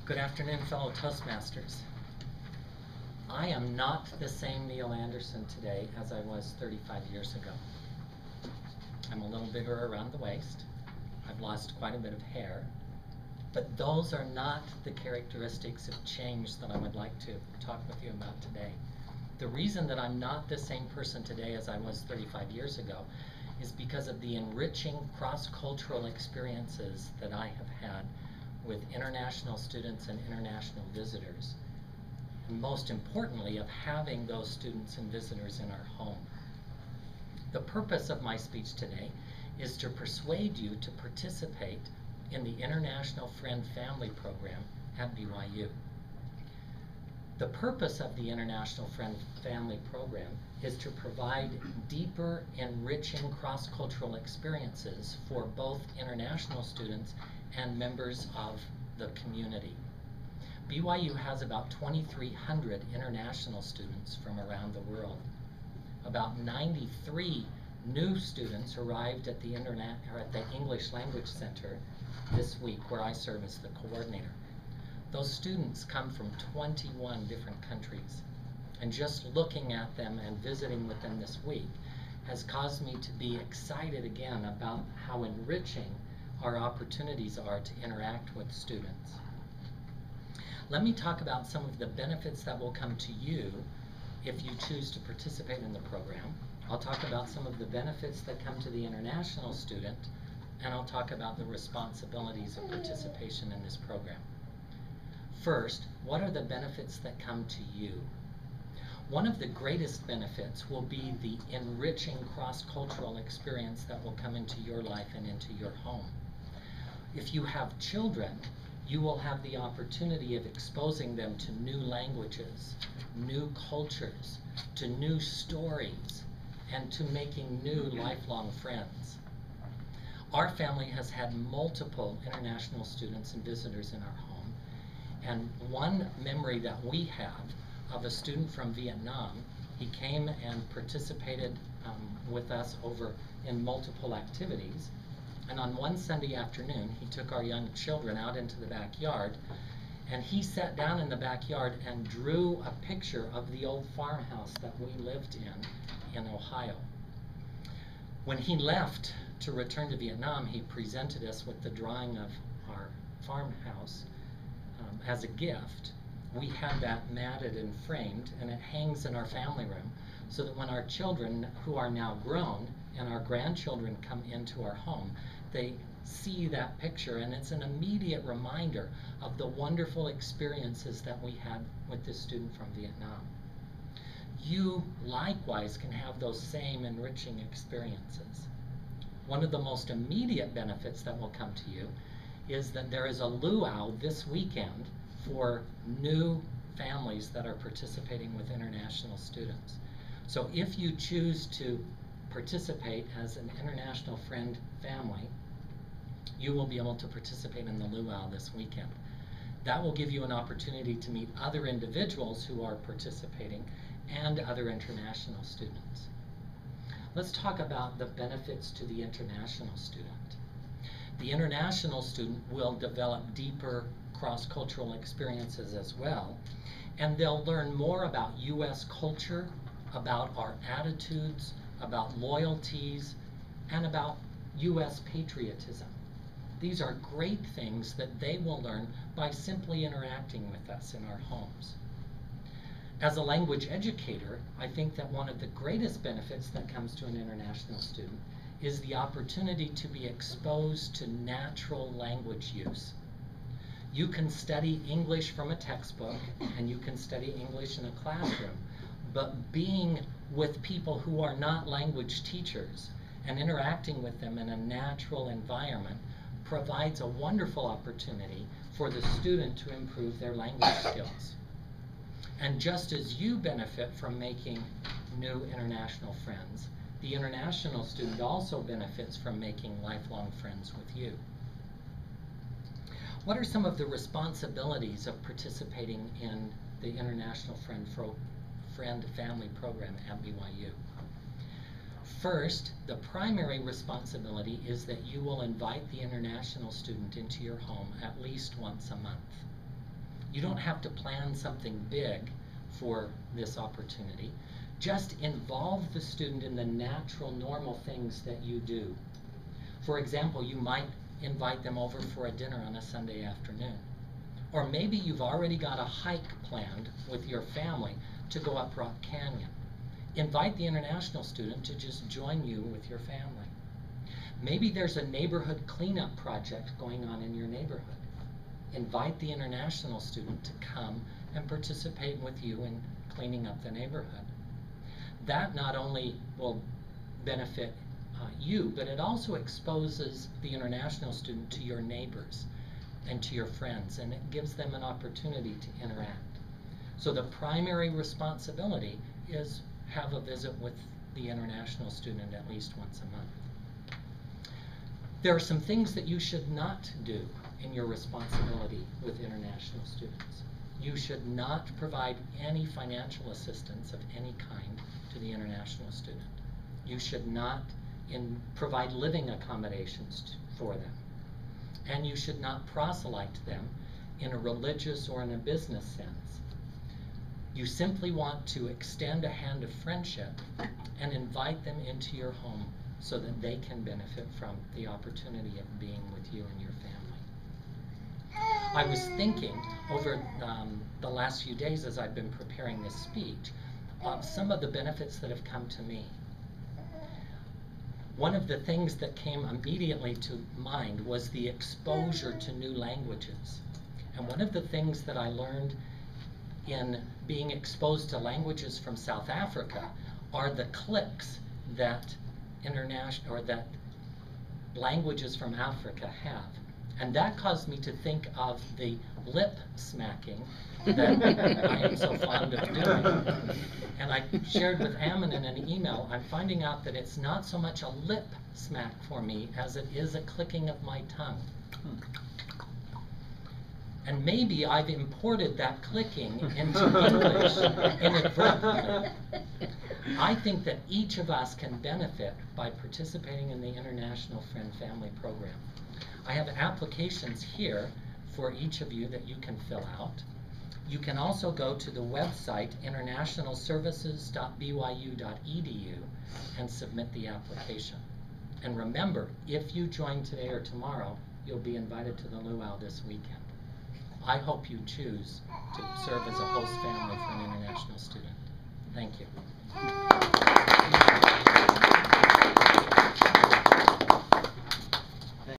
Good afternoon, fellow Toastmasters. I am not the same Neil Anderson today as I was 35 years ago. I'm a little bigger around the waist. I've lost quite a bit of hair. But those are not the characteristics of change that I would like to talk with you about today. The reason that I'm not the same person today as I was 35 years ago is because of the enriching cross-cultural experiences that I have had with international students and international visitors, and most importantly, of having those students and visitors in our home. The purpose of my speech today is to persuade you to participate in the International Friend Family Program at BYU. The purpose of the International Friend Family Program is to provide deeper, enriching cross-cultural experiences for both international students and members of the community. BYU has about 2,300 international students from around the world. About 93 new students arrived at the English Language Center this week, where I serve as the coordinator. Those students come from 21 different countries, and just looking at them and visiting with them this week has caused me to be excited again about how enriching our opportunities are to interact with students. Let me talk about some of the benefits that will come to you if you choose to participate in the program. I'll talk about some of the benefits that come to the international student, and I'll talk about the responsibilities of participation in this program. First, what are the benefits that come to you? One of the greatest benefits will be the enriching cross-cultural experience that will come into your life and into your home. If you have children, you will have the opportunity of exposing them to new languages, new cultures, to new stories, and to making new lifelong friends. Our family has had multiple international students and visitors in our home, and one memory that we have of a student from Vietnam, he came and participated with us over in multiple activities. And on one Sunday afternoon, he took our young children out into the backyard, and he sat down in the backyard and drew a picture of the old farmhouse that we lived in Ohio. When he left to return to Vietnam, he presented us with the drawing of our farmhouse as a gift. We have that matted and framed, and it hangs in our family room so that when our children, who are now grown, and our grandchildren come into our home, they see that picture, and it's an immediate reminder of the wonderful experiences that we had with this student from Vietnam. You likewise can have those same enriching experiences. One of the most immediate benefits that will come to you is that there is a luau this weekend for new families that are participating with international students. So if you choose to participate as an international friend family, you will be able to participate in the luau this weekend. That will give you an opportunity to meet other individuals who are participating and other international students. Let's talk about the benefits to the international student. The international student will develop deeper cross-cultural experiences as well, and they'll learn more about U.S. culture, about our attitudes, about loyalties, and about U.S. patriotism. These are great things that they will learn by simply interacting with us in our homes. As a language educator, I think that one of the greatest benefits that comes to an international student is the opportunity to be exposed to natural language use. You can study English from a textbook, and you can study English in a classroom, but being with people who are not language teachers and interacting with them in a natural environment provides a wonderful opportunity for the student to improve their language skills. And just as you benefit from making new international friends, the international student also benefits from making lifelong friends with you. What are some of the responsibilities of participating in the International Friend Family Program at BYU? First, the primary responsibility is that you will invite the international student into your home at least once a month. You don't have to plan something big for this opportunity. Just involve the student in the natural, normal things that you do. For example, you might invite them over for a dinner on a Sunday afternoon. Or maybe you've already got a hike planned with your family to go up Rock Canyon. Invite the international student to just join you with your family. Maybe there's a neighborhood cleanup project going on in your neighborhood. Invite the international student to come and participate with you in cleaning up the neighborhood. That not only will benefit you, but it also exposes the international student to your neighbors and to your friends, and it gives them an opportunity to interact. So the primary responsibility is have a visit with the international student at least once a month. There are some things that you should not do in your responsibility with international students. You should not provide any financial assistance of any kind to the international student. You should not provide living accommodations for them. And you should not proselyte them in a religious or in a business sense. You simply want to extend a hand of friendship and invite them into your home so that they can benefit from the opportunity of being with you and your family. I was thinking over the last few days as I've been preparing this speech of some of the benefits that have come to me. One of the things that came immediately to mind was the exposure to new languages. And one of the things that I learned in being exposed to languages from South Africa are the cliques that that languages from Africa have. And that caused me to think of the lip smacking that I am so fond of doing. And I shared with Ammon in an email, I'm finding out that it's not so much a lip smack for me as it is a clicking of my tongue. And maybe I've imported that clicking into English inadvertently. I think that each of us can benefit by participating in the International Friend Family Program. I have applications here for each of you that you can fill out. You can also go to the website internationalservices.byu.edu and submit the application. And remember, if you join today or tomorrow, you'll be invited to the luau this weekend. I hope you choose to serve as a host family for an international student. Thank you.